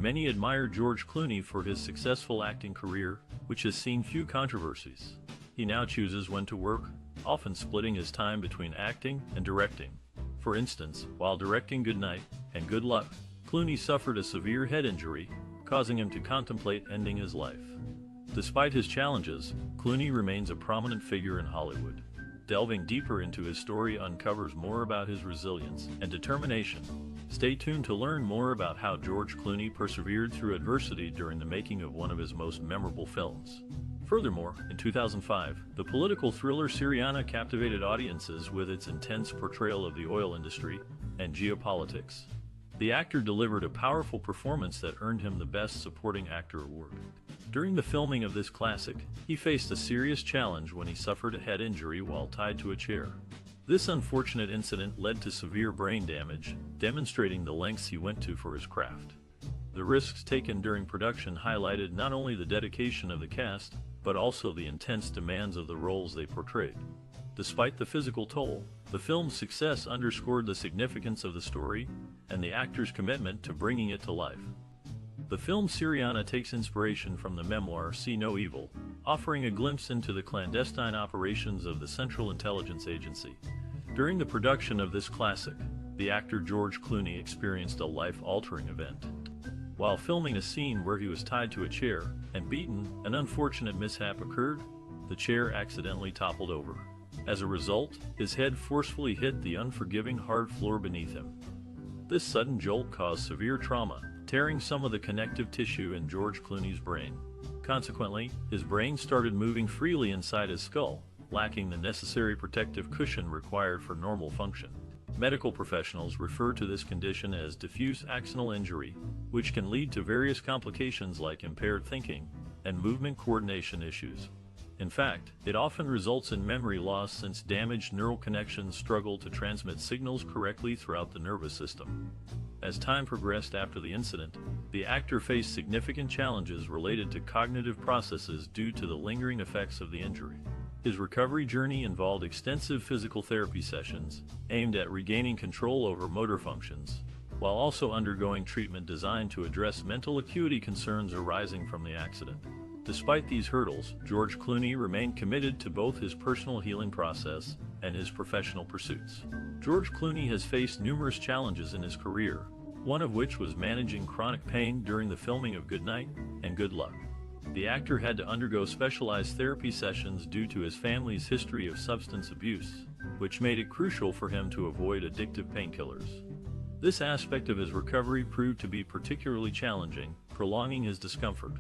Many admire George Clooney for his successful acting career, which has seen few controversies. He now chooses when to work, often splitting his time between acting and directing. For instance, while directing Good Night and Good Luck, Clooney suffered a severe head injury, causing him to contemplate ending his life. Despite his challenges, Clooney remains a prominent figure in Hollywood. Delving deeper into his story uncovers more about his resilience and determination. Stay tuned to learn more about how George Clooney persevered through adversity during the making of one of his most memorable films. Furthermore, in 2005, the political thriller Syriana captivated audiences with its intense portrayal of the oil industry and geopolitics. The actor delivered a powerful performance that earned him the Best Supporting Actor award. During the filming of this classic, he faced a serious challenge when he suffered a head injury while tied to a chair. This unfortunate incident led to severe brain damage, demonstrating the lengths he went to for his craft. The risks taken during production highlighted not only the dedication of the cast, but also the intense demands of the roles they portrayed. Despite the physical toll, the film's success underscored the significance of the story and the actor's commitment to bringing it to life. The film Syriana takes inspiration from the memoir See No Evil, offering a glimpse into the clandestine operations of the Central Intelligence Agency. During the production of this classic, the actor George Clooney experienced a life-altering event. While filming a scene where he was tied to a chair and beaten, an unfortunate mishap occurred. The chair accidentally toppled over. As a result, his head forcefully hit the unforgiving hard floor beneath him. This sudden jolt caused severe trauma, tearing some of the connective tissue in George Clooney's brain. Consequently, his brain started moving freely inside his skull, lacking the necessary protective cushion required for normal function. Medical professionals refer to this condition as diffuse axonal injury, which can lead to various complications like impaired thinking and movement coordination issues. In fact, it often results in memory loss since damaged neural connections struggle to transmit signals correctly throughout the nervous system. As time progressed after the incident, the actor faced significant challenges related to cognitive processes due to the lingering effects of the injury. His recovery journey involved extensive physical therapy sessions aimed at regaining control over motor functions, while also undergoing treatment designed to address mental acuity concerns arising from the accident. Despite these hurdles, George Clooney remained committed to both his personal healing process and his professional pursuits. George Clooney has faced numerous challenges in his career, one of which was managing chronic pain during the filming of Good Night and Good Luck. The actor had to undergo specialized therapy sessions due to his family's history of substance abuse, which made it crucial for him to avoid addictive painkillers. This aspect of his recovery proved to be particularly challenging, prolonging his discomfort.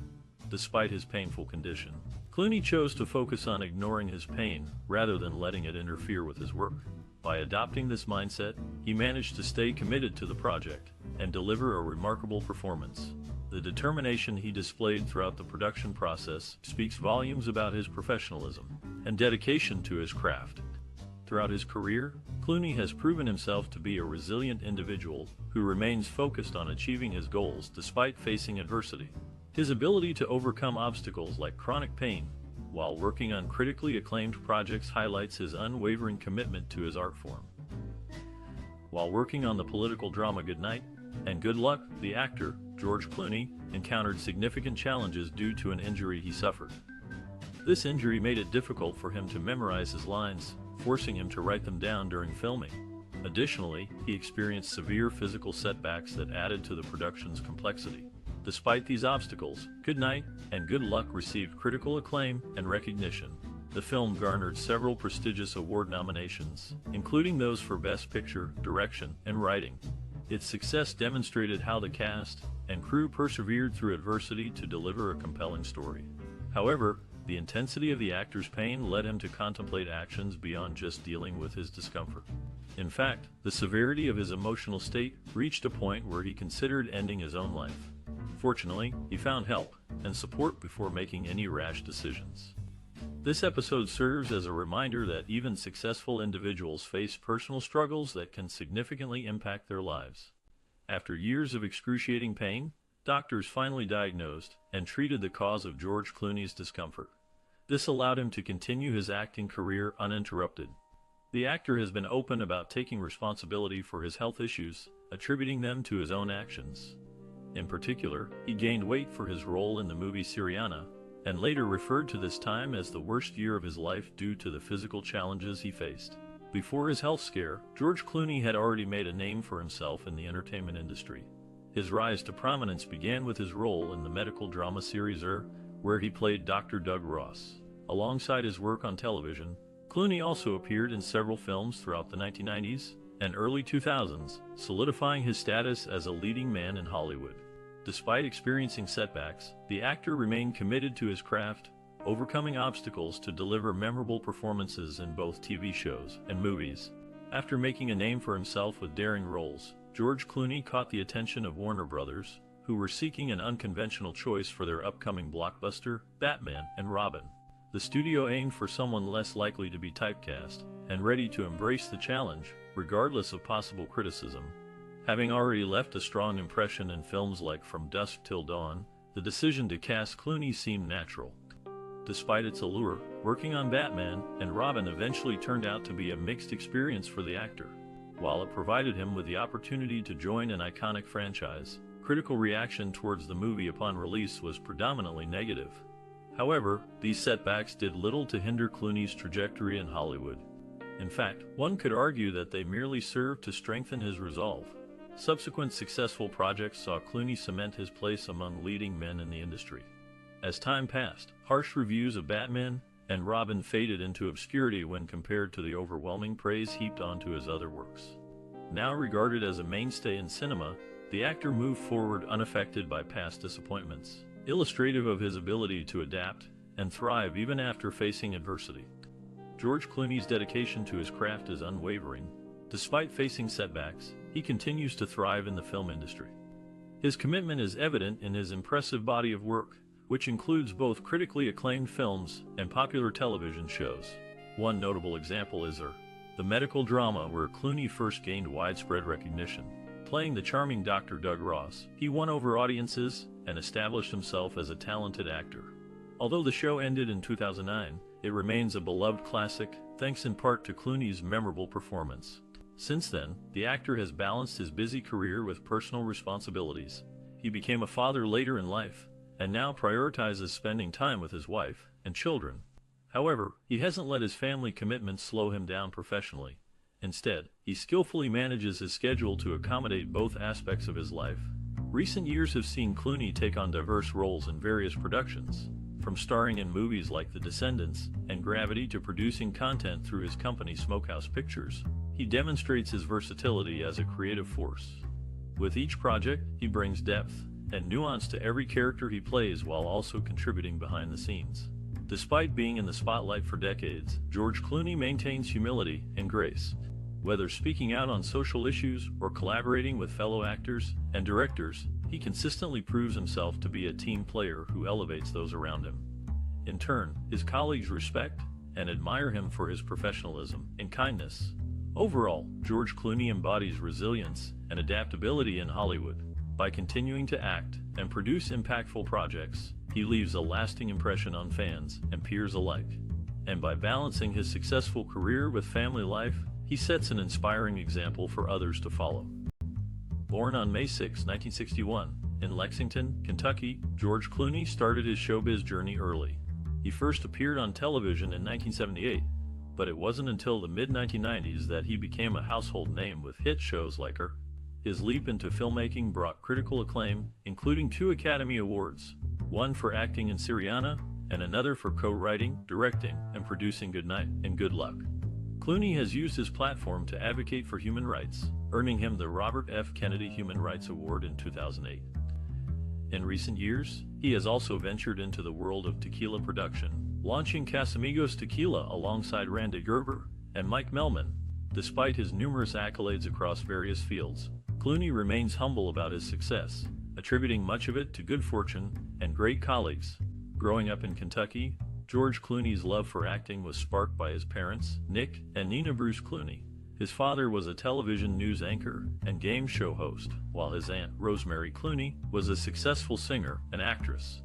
Despite his painful condition, Clooney chose to focus on ignoring his pain rather than letting it interfere with his work. By adopting this mindset, he managed to stay committed to the project and deliver a remarkable performance. The determination he displayed throughout the production process speaks volumes about his professionalism and dedication to his craft. Throughout his career, Clooney has proven himself to be a resilient individual who remains focused on achieving his goals despite facing adversity. His ability to overcome obstacles like chronic pain while working on critically acclaimed projects highlights his unwavering commitment to his art form. While working on the political drama Good Night and Good Luck, the actor, George Clooney, encountered significant challenges due to an injury he suffered. This injury made it difficult for him to memorize his lines, forcing him to write them down during filming. Additionally, he experienced severe physical setbacks that added to the production's complexity. Despite these obstacles, Good Night and Good Luck received critical acclaim and recognition. The film garnered several prestigious award nominations, including those for Best Picture, Direction, and Writing. Its success demonstrated how the cast and crew persevered through adversity to deliver a compelling story. However, the intensity of the actor's pain led him to contemplate actions beyond just dealing with his discomfort. In fact, the severity of his emotional state reached a point where he considered ending his own life. Fortunately, he found help and support before making any rash decisions. This episode serves as a reminder that even successful individuals face personal struggles that can significantly impact their lives. After years of excruciating pain, doctors finally diagnosed and treated the cause of George Clooney's discomfort. This allowed him to continue his acting career uninterrupted. The actor has been open about taking responsibility for his health issues, attributing them to his own actions. In particular, he gained weight for his role in the movie Syriana, and later referred to this time as the worst year of his life due to the physical challenges he faced. Before his health scare, George Clooney had already made a name for himself in the entertainment industry. His rise to prominence began with his role in the medical drama series where he played Dr. Doug Ross. Alongside his work on television, Clooney also appeared in several films throughout the 1990s and early 2000s, solidifying his status as a leading man in Hollywood. Despite experiencing setbacks, the actor remained committed to his craft, overcoming obstacles to deliver memorable performances in both TV shows and movies. After making a name for himself with daring roles, George Clooney caught the attention of Warner Brothers, who were seeking an unconventional choice for their upcoming blockbuster, Batman and Robin. The studio aimed for someone less likely to be typecast, and ready to embrace the challenge, regardless of possible criticism. Having already left a strong impression in films like From Dusk Till Dawn, the decision to cast Clooney seemed natural. Despite its allure, working on Batman and Robin eventually turned out to be a mixed experience for the actor. While it provided him with the opportunity to join an iconic franchise, critical reaction towards the movie upon release was predominantly negative. However, these setbacks did little to hinder Clooney's trajectory in Hollywood. In fact, one could argue that they merely served to strengthen his resolve. Subsequent successful projects saw Clooney cement his place among leading men in the industry. As time passed, harsh reviews of Batman and Robin faded into obscurity when compared to the overwhelming praise heaped onto his other works. Now regarded as a mainstay in cinema, the actor moved forward unaffected by past disappointments, illustrative of his ability to adapt and thrive even after facing adversity. George Clooney's dedication to his craft is unwavering. Despite facing setbacks, he continues to thrive in the film industry. His commitment is evident in his impressive body of work, which includes both critically acclaimed films and popular television shows. One notable example is the medical drama where Clooney first gained widespread recognition. Playing the charming Dr. Doug Ross, he won over audiences and established himself as a talented actor. Although the show ended in 2009, it remains a beloved classic, thanks in part to Clooney's memorable performance. Since then, the actor has balanced his busy career with personal responsibilities. He became a father later in life, and now prioritizes spending time with his wife and children. However, he hasn't let his family commitments slow him down professionally. Instead, he skillfully manages his schedule to accommodate both aspects of his life. Recent years have seen Clooney take on diverse roles in various productions, from starring in movies like The Descendants and Gravity to producing content through his company Smokehouse Pictures. He demonstrates his versatility as a creative force. With each project, he brings depth and nuance to every character he plays while also contributing behind the scenes. Despite being in the spotlight for decades, George Clooney maintains humility and grace. Whether speaking out on social issues or collaborating with fellow actors and directors, he consistently proves himself to be a team player who elevates those around him. In turn, his colleagues respect and admire him for his professionalism and kindness. Overall, George Clooney embodies resilience and adaptability in Hollywood. By continuing to act and produce impactful projects, he leaves a lasting impression on fans and peers alike. And by balancing his successful career with family life, he sets an inspiring example for others to follow. Born on May 6, 1961, in Lexington, Kentucky, George Clooney started his showbiz journey early. He first appeared on television in 1978, but it wasn't until the mid-1990s that he became a household name with hit shows like Her. His leap into filmmaking brought critical acclaim, including 2 Academy Awards, one for acting in Syriana and another for co-writing, directing, and producing Good Night and Good Luck. Clooney has used his platform to advocate for human rights, earning him the Robert F. Kennedy Human Rights Award in 2008. In recent years, he has also ventured into the world of tequila production, launching Casamigos Tequila alongside Randy Gerber and Mike Melman. Despite his numerous accolades across various fields, Clooney remains humble about his success, attributing much of it to good fortune and great colleagues. Growing up in Kentucky, George Clooney's love for acting was sparked by his parents, Nick and Nina Bruce Clooney. His father was a television news anchor and game show host, while his aunt, Rosemary Clooney, was a successful singer and actress.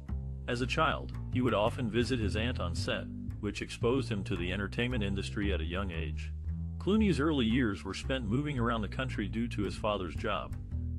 As a child, he would often visit his aunt on set, which exposed him to the entertainment industry at a young age. Clooney's early years were spent moving around the country due to his father's job,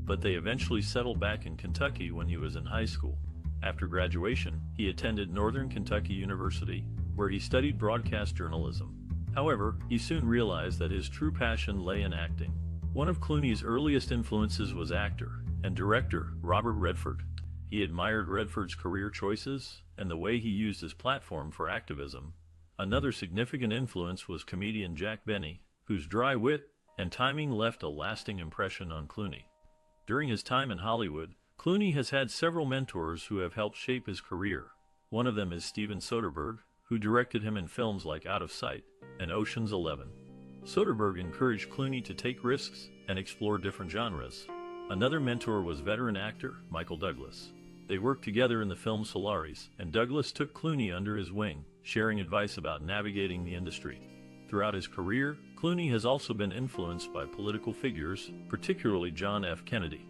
but they eventually settled back in Kentucky when he was in high school. After graduation, he attended Northern Kentucky University, where he studied broadcast journalism. However, he soon realized that his true passion lay in acting. One of Clooney's earliest influences was actor and director Robert Redford. He admired Redford's career choices and the way he used his platform for activism. Another significant influence was comedian Jack Benny, whose dry wit and timing left a lasting impression on Clooney. During his time in Hollywood, Clooney has had several mentors who have helped shape his career. One of them is Steven Soderbergh, who directed him in films like Out of Sight and Ocean's 11. Soderbergh encouraged Clooney to take risks and explore different genres. Another mentor was veteran actor Michael Douglas. They worked together in the film Solaris, and Douglas took Clooney under his wing, sharing advice about navigating the industry. Throughout his career, Clooney has also been influenced by political figures, particularly John F. Kennedy.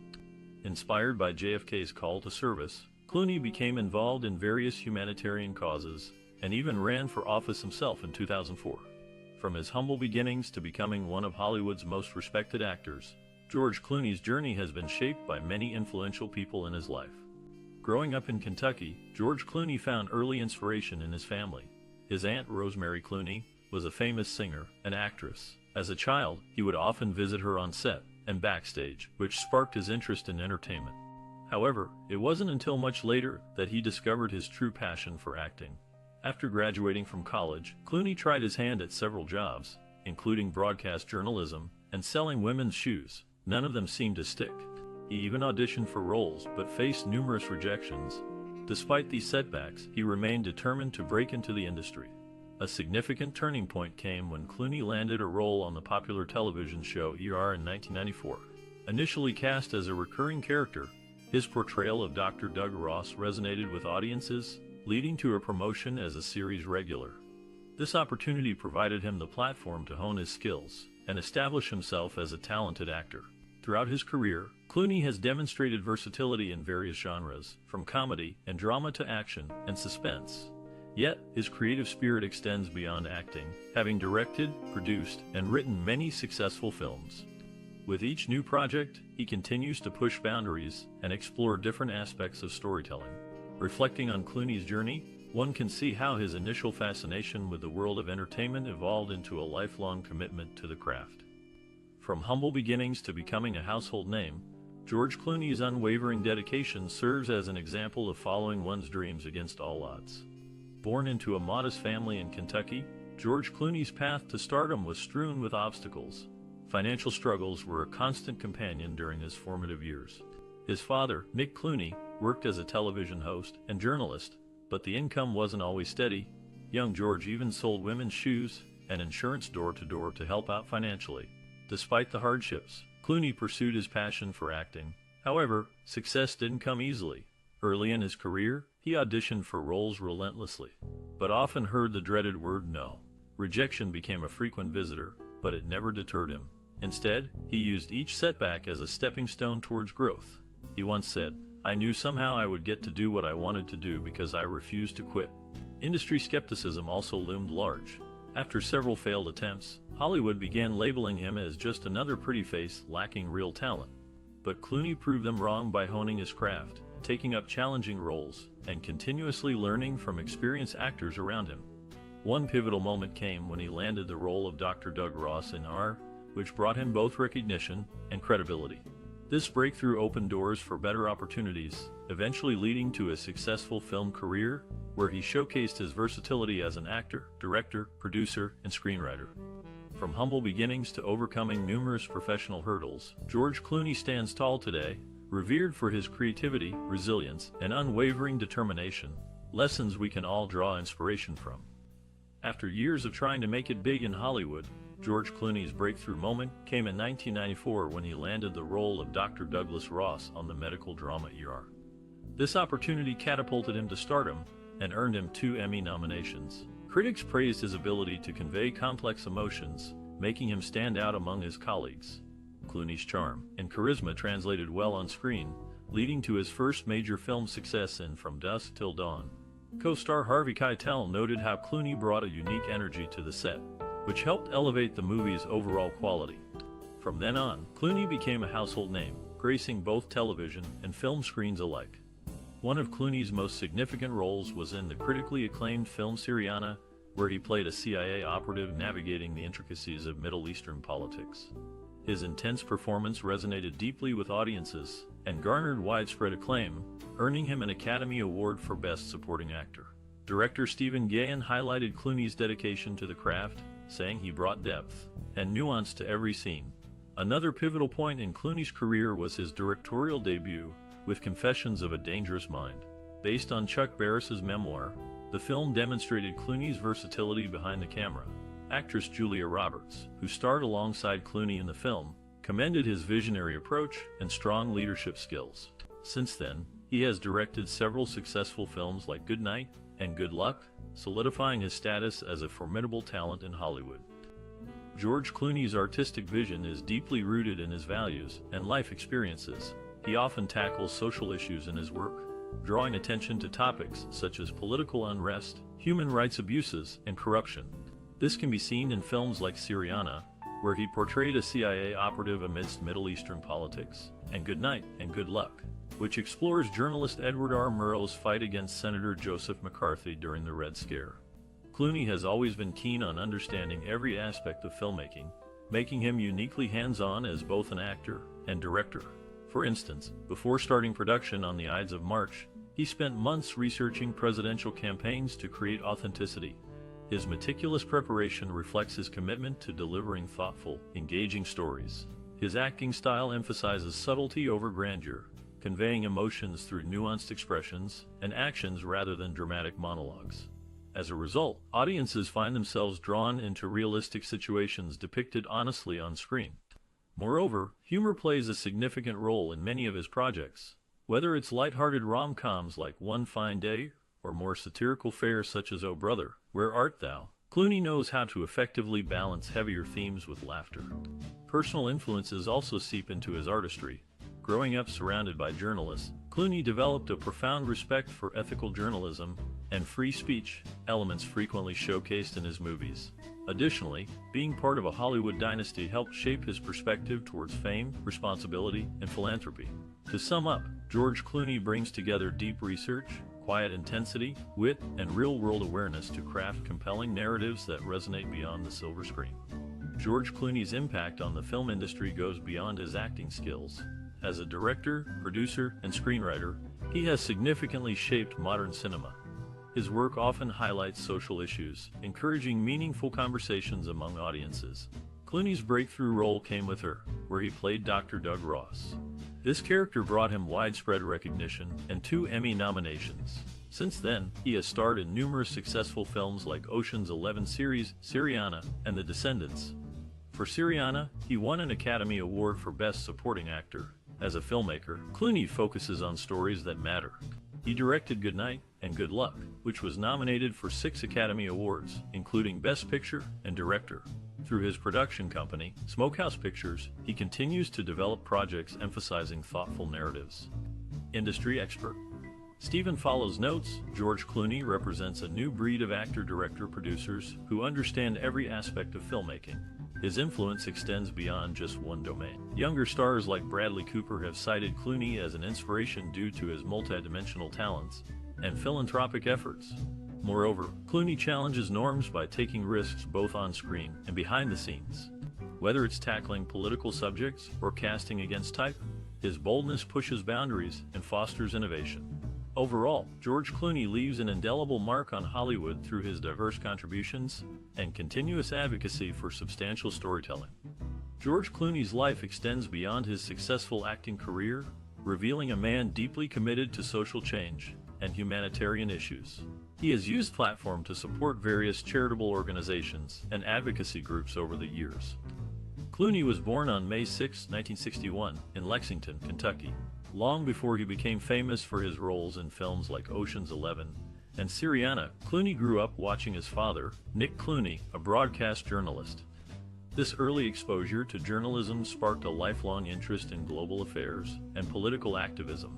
Inspired by JFK's call to service, Clooney became involved in various humanitarian causes and even ran for office himself in 2004. From his humble beginnings to becoming one of Hollywood's most respected actors, George Clooney's journey has been shaped by many influential people in his life. Growing up in Kentucky, George Clooney found early inspiration in his family. His aunt Rosemary Clooney was a famous singer and actress. As a child, he would often visit her on set and backstage, which sparked his interest in entertainment. However, it wasn't until much later that he discovered his true passion for acting. After graduating from college, Clooney tried his hand at several jobs, including broadcast journalism and selling women's shoes. None of them seemed to stick. He even auditioned for roles but faced numerous rejections. Despite these setbacks, he remained determined to break into the industry. A significant turning point came when Clooney landed a role on the popular television show ER in 1994. Initially cast as a recurring character, his portrayal of Dr. Doug Ross resonated with audiences, leading to a promotion as a series regular. This opportunity provided him the platform to hone his skills and establish himself as a talented actor. Throughout his career, Clooney has demonstrated versatility in various genres, from comedy and drama to action and suspense. Yet, his creative spirit extends beyond acting, having directed, produced, and written many successful films. With each new project, he continues to push boundaries and explore different aspects of storytelling. Reflecting on Clooney's journey, one can see how his initial fascination with the world of entertainment evolved into a lifelong commitment to the craft. From humble beginnings to becoming a household name, George Clooney's unwavering dedication serves as an example of following one's dreams against all odds. Born into a modest family in Kentucky, George Clooney's path to stardom was strewn with obstacles. Financial struggles were a constant companion during his formative years. His father, Mick Clooney, worked as a television host and journalist, but the income wasn't always steady. Young George even sold women's shoes and insurance door-to-door to help out financially. Despite the hardships, Clooney pursued his passion for acting. However, success didn't come easily. Early in his career, he auditioned for roles relentlessly, but often heard the dreaded word no. Rejection became a frequent visitor, but it never deterred him. Instead, he used each setback as a stepping stone towards growth. He once said, "I knew somehow I would get to do what I wanted to do because I refused to quit." Industry skepticism also loomed large. After several failed attempts, Hollywood began labeling him as just another pretty face lacking real talent. But Clooney proved them wrong by honing his craft, taking up challenging roles, and continuously learning from experienced actors around him. One pivotal moment came when he landed the role of Dr. Doug Ross in R, which brought him both recognition and credibility. This breakthrough opened doors for better opportunities, eventually leading to a successful film career, where he showcased his versatility as an actor, director, producer, and screenwriter. From humble beginnings to overcoming numerous professional hurdles, George Clooney stands tall today, revered for his creativity, resilience, and unwavering determination, lessons we can all draw inspiration from. After years of trying to make it big in Hollywood, George Clooney's breakthrough moment came in 1994 when he landed the role of Dr. Douglas Ross on the medical drama ER. This opportunity catapulted him to stardom and earned him 2 Emmy nominations. Critics praised his ability to convey complex emotions, making him stand out among his colleagues. Clooney's charm and charisma translated well on screen, leading to his first major film success in From Dusk Till Dawn. Co-star Harvey Keitel noted how Clooney brought a unique energy to the set, which helped elevate the movie's overall quality. From then on, Clooney became a household name, gracing both television and film screens alike. One of Clooney's most significant roles was in the critically acclaimed film Syriana, where he played a CIA operative navigating the intricacies of Middle Eastern politics. His intense performance resonated deeply with audiences and garnered widespread acclaim, earning him an Academy Award for Best Supporting Actor. Director Stephen Gahan highlighted Clooney's dedication to the craft, saying he brought depth and nuance to every scene. Another pivotal point in Clooney's career was his directorial debut with Confessions of a Dangerous Mind. Based on Chuck Barris's memoir, the film demonstrated Clooney's versatility behind the camera. Actress Julia Roberts, who starred alongside Clooney in the film, commended his visionary approach and strong leadership skills. Since then, he has directed several successful films like Good Night and Good Luck, solidifying his status as a formidable talent in Hollywood. George Clooney's artistic vision is deeply rooted in his values and life experiences. He often tackles social issues in his work, drawing attention to topics such as political unrest, human rights abuses, and corruption. This can be seen in films like Syriana, where he portrayed a CIA operative amidst Middle Eastern politics, and Good Night and Good Luck, which explores journalist Edward R. Murrow's fight against Senator Joseph McCarthy during the Red Scare. Clooney has always been keen on understanding every aspect of filmmaking, making him uniquely hands-on as both an actor and director. For instance, before starting production on the Ides of March, he spent months researching presidential campaigns to create authenticity. His meticulous preparation reflects his commitment to delivering thoughtful, engaging stories. His acting style emphasizes subtlety over grandeur, conveying emotions through nuanced expressions and actions rather than dramatic monologues. As a result, audiences find themselves drawn into realistic situations depicted honestly on screen. Moreover, humor plays a significant role in many of his projects. Whether it's lighthearted rom-coms like One Fine Day or more satirical fare such as Oh Brother, Where Art Thou?, Clooney knows how to effectively balance heavier themes with laughter. Personal influences also seep into his artistry. Growing up surrounded by journalists, Clooney developed a profound respect for ethical journalism and free speech, elements frequently showcased in his movies. Additionally, being part of a Hollywood dynasty helped shape his perspective towards fame, responsibility, and philanthropy. To sum up, George Clooney brings together deep research, quiet intensity, wit, and real-world awareness to craft compelling narratives that resonate beyond the silver screen. George Clooney's impact on the film industry goes beyond his acting skills. As a director, producer, and screenwriter, he has significantly shaped modern cinema. His work often highlights social issues, encouraging meaningful conversations among audiences. Clooney's breakthrough role came with Her, where he played Dr. Doug Ross. This character brought him widespread recognition and 2 Emmy nominations. Since then, he has starred in numerous successful films like Ocean's 11 series, Syriana, and The Descendants. For Syriana, he won an Academy Award for Best Supporting Actor. As a filmmaker, Clooney focuses on stories that matter. He directed Good Night and Good Luck, which was nominated for 6 Academy Awards, including Best Picture and Director. Through his production company, Smokehouse Pictures, he continues to develop projects emphasizing thoughtful narratives. Industry expert Stephen Follows notes, George Clooney represents a new breed of actor-director-producers who understand every aspect of filmmaking. His influence extends beyond just one domain. Younger stars like Bradley Cooper have cited Clooney as an inspiration due to his multidimensional talents and philanthropic efforts. Moreover, Clooney challenges norms by taking risks both on screen and behind the scenes. Whether it's tackling political subjects or casting against type, his boldness pushes boundaries and fosters innovation. Overall, George Clooney leaves an indelible mark on Hollywood through his diverse contributions and continuous advocacy for substantial storytelling. George Clooney's life extends beyond his successful acting career, revealing a man deeply committed to social change and humanitarian issues. He has used platform to support various charitable organizations and advocacy groups over the years. Clooney was born on May 6, 1961, in Lexington, Kentucky. Long before he became famous for his roles in films like Ocean's 11 and Syriana, Clooney grew up watching his father, Nick Clooney, a broadcast journalist. This early exposure to journalism sparked a lifelong interest in global affairs and political activism.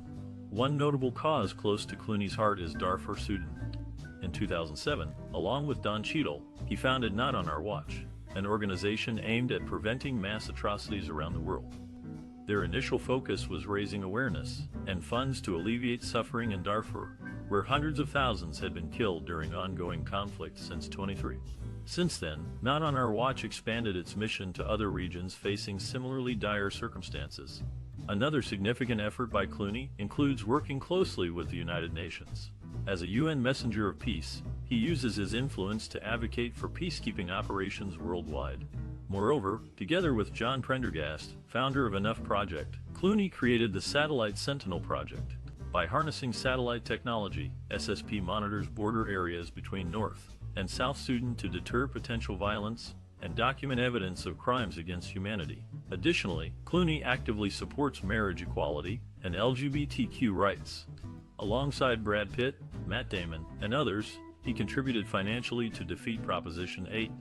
One notable cause close to Clooney's heart is Darfur, Sudan. In 2007, along with Don Cheadle, he founded Not On Our Watch, an organization aimed at preventing mass atrocities around the world. Their initial focus was raising awareness and funds to alleviate suffering in Darfur, where hundreds of thousands had been killed during ongoing conflict since 23. Since then, Not on Our Watch expanded its mission to other regions facing similarly dire circumstances. Another significant effort by Clooney includes working closely with the United Nations. As a UN messenger of peace, he uses his influence to advocate for peacekeeping operations worldwide. Moreover, together with John Prendergast, founder of Enough Project, Clooney created the Satellite Sentinel Project. By harnessing satellite technology, SSP monitors border areas between North and South Sudan to deter potential violence and document evidence of crimes against humanity. Additionally, Clooney actively supports marriage equality and LGBTQ rights. Alongside Brad Pitt, Matt Damon, and others, he contributed financially to defeat Proposition 8,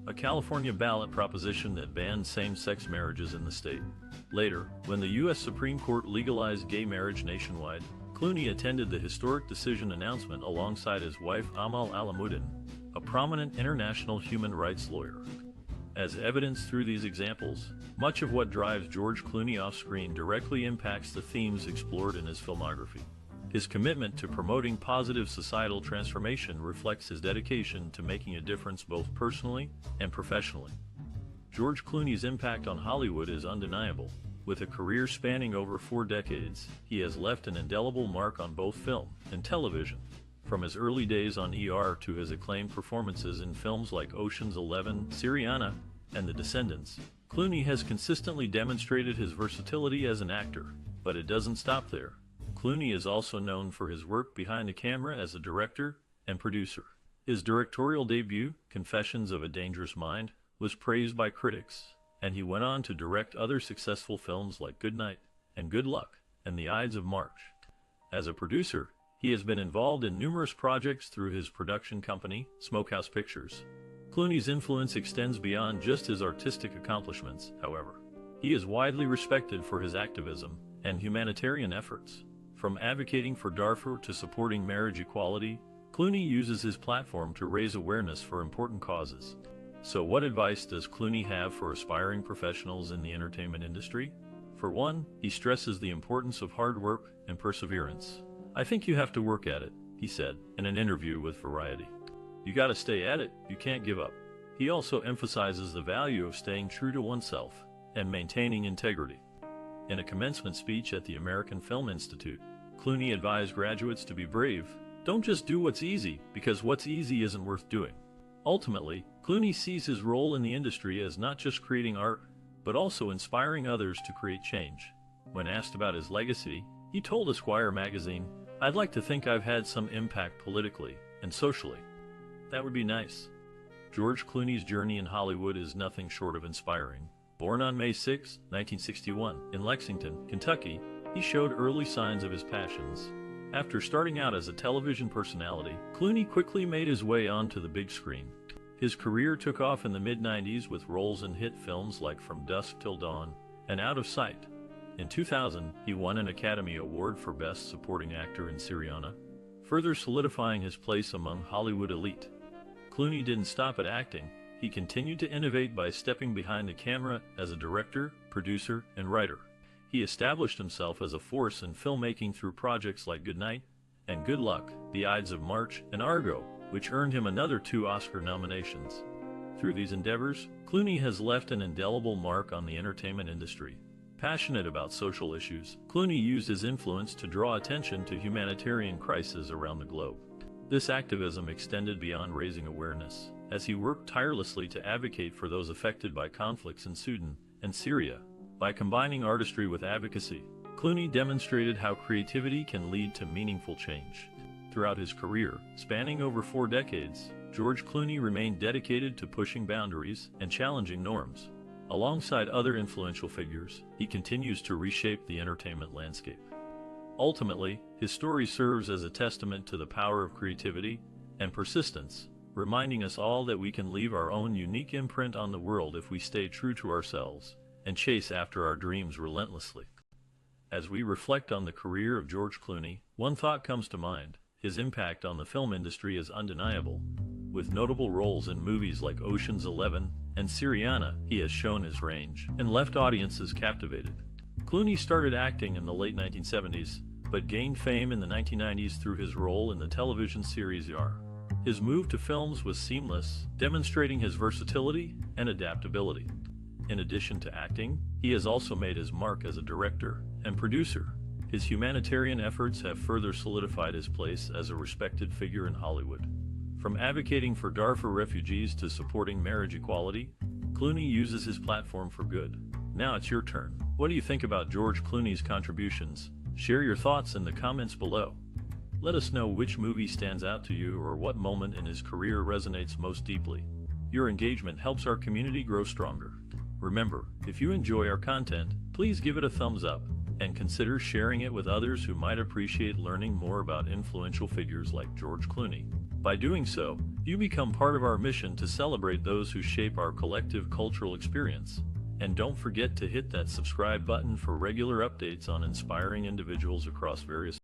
a California ballot proposition that banned same-sex marriages in the state. Later, when the U.S. Supreme Court legalized gay marriage nationwide, Clooney attended the historic decision announcement alongside his wife Amal Alamuddin, a prominent international human rights lawyer. As evidenced through these examples, much of what drives George Clooney off-screen directly impacts the themes explored in his filmography. His commitment to promoting positive societal transformation reflects his dedication to making a difference both personally and professionally. George Clooney's impact on Hollywood is undeniable. With a career spanning over 4 decades, he has left an indelible mark on both film and television. From his early days on ER to his acclaimed performances in films like Ocean's 11, Syriana, and The Descendants, Clooney has consistently demonstrated his versatility as an actor. But it doesn't stop there. Clooney is also known for his work behind the camera as a director and producer. His directorial debut, Confessions of a Dangerous Mind, was praised by critics, and he went on to direct other successful films like Good Night and Good Luck and The Ides of March. As a producer, he has been involved in numerous projects through his production company, Smokehouse Pictures. Clooney's influence extends beyond just his artistic accomplishments, however. He is widely respected for his activism and humanitarian efforts. From advocating for Darfur to supporting marriage equality, Clooney uses his platform to raise awareness for important causes. So what advice does Clooney have for aspiring professionals in the entertainment industry? For one, he stresses the importance of hard work and perseverance. "I think you have to work at it," he said in an interview with Variety. "You gotta stay at it, you can't give up." He also emphasizes the value of staying true to oneself and maintaining integrity. In a commencement speech at the American Film Institute, Clooney advised graduates to be brave. Don't just do what's easy, because what's easy isn't worth doing. Ultimately, Clooney sees his role in the industry as not just creating art, but also inspiring others to create change. When asked about his legacy, he told Esquire magazine, "I'd like to think I've had some impact politically and socially. That would be nice." George Clooney's journey in Hollywood is nothing short of inspiring. Born on May 6, 1961, in Lexington, Kentucky, he showed early signs of his passions. After starting out as a television personality, Clooney quickly made his way onto the big screen. His career took off in the mid-90s with roles in hit films like From Dusk Till Dawn and Out of Sight. In 2000, he won an Academy Award for Best Supporting Actor in Syriana, further solidifying his place among Hollywood elite. Clooney didn't stop at acting. He continued to innovate by stepping behind the camera as a director, producer, and writer. He established himself as a force in filmmaking through projects like Good Night and Good Luck, The Ides of March, and Argo, which earned him another 2 Oscar nominations. Through these endeavors, Clooney has left an indelible mark on the entertainment industry. Passionate about social issues, Clooney used his influence to draw attention to humanitarian crises around the globe. This activism extended beyond raising awareness, as he worked tirelessly to advocate for those affected by conflicts in Sudan and Syria. By combining artistry with advocacy, Clooney demonstrated how creativity can lead to meaningful change. Throughout his career, spanning over 4 decades, George Clooney remained dedicated to pushing boundaries and challenging norms. Alongside other influential figures, he continues to reshape the entertainment landscape. Ultimately, his story serves as a testament to the power of creativity and persistence, reminding us all that we can leave our own unique imprint on the world if we stay true to ourselves and chase after our dreams relentlessly. As we reflect on the career of George Clooney, one thought comes to mind: his impact on the film industry is undeniable. With notable roles in movies like Ocean's 11 and Syriana, he has shown his range and left audiences captivated. Clooney started acting in the late 1970s, but gained fame in the 1990s through his role in the television series Yar. His move to films was seamless, demonstrating his versatility and adaptability. In addition to acting, he has also made his mark as a director and producer. His humanitarian efforts have further solidified his place as a respected figure in Hollywood. From advocating for Darfur refugees to supporting marriage equality, Clooney uses his platform for good. Now it's your turn. What do you think about George Clooney's contributions? Share your thoughts in the comments below. Let us know which movie stands out to you or what moment in his career resonates most deeply. Your engagement helps our community grow stronger. Remember, if you enjoy our content, please give it a thumbs up and consider sharing it with others who might appreciate learning more about influential figures like George Clooney. By doing so, you become part of our mission to celebrate those who shape our collective cultural experience. And don't forget to hit that subscribe button for regular updates on inspiring individuals across various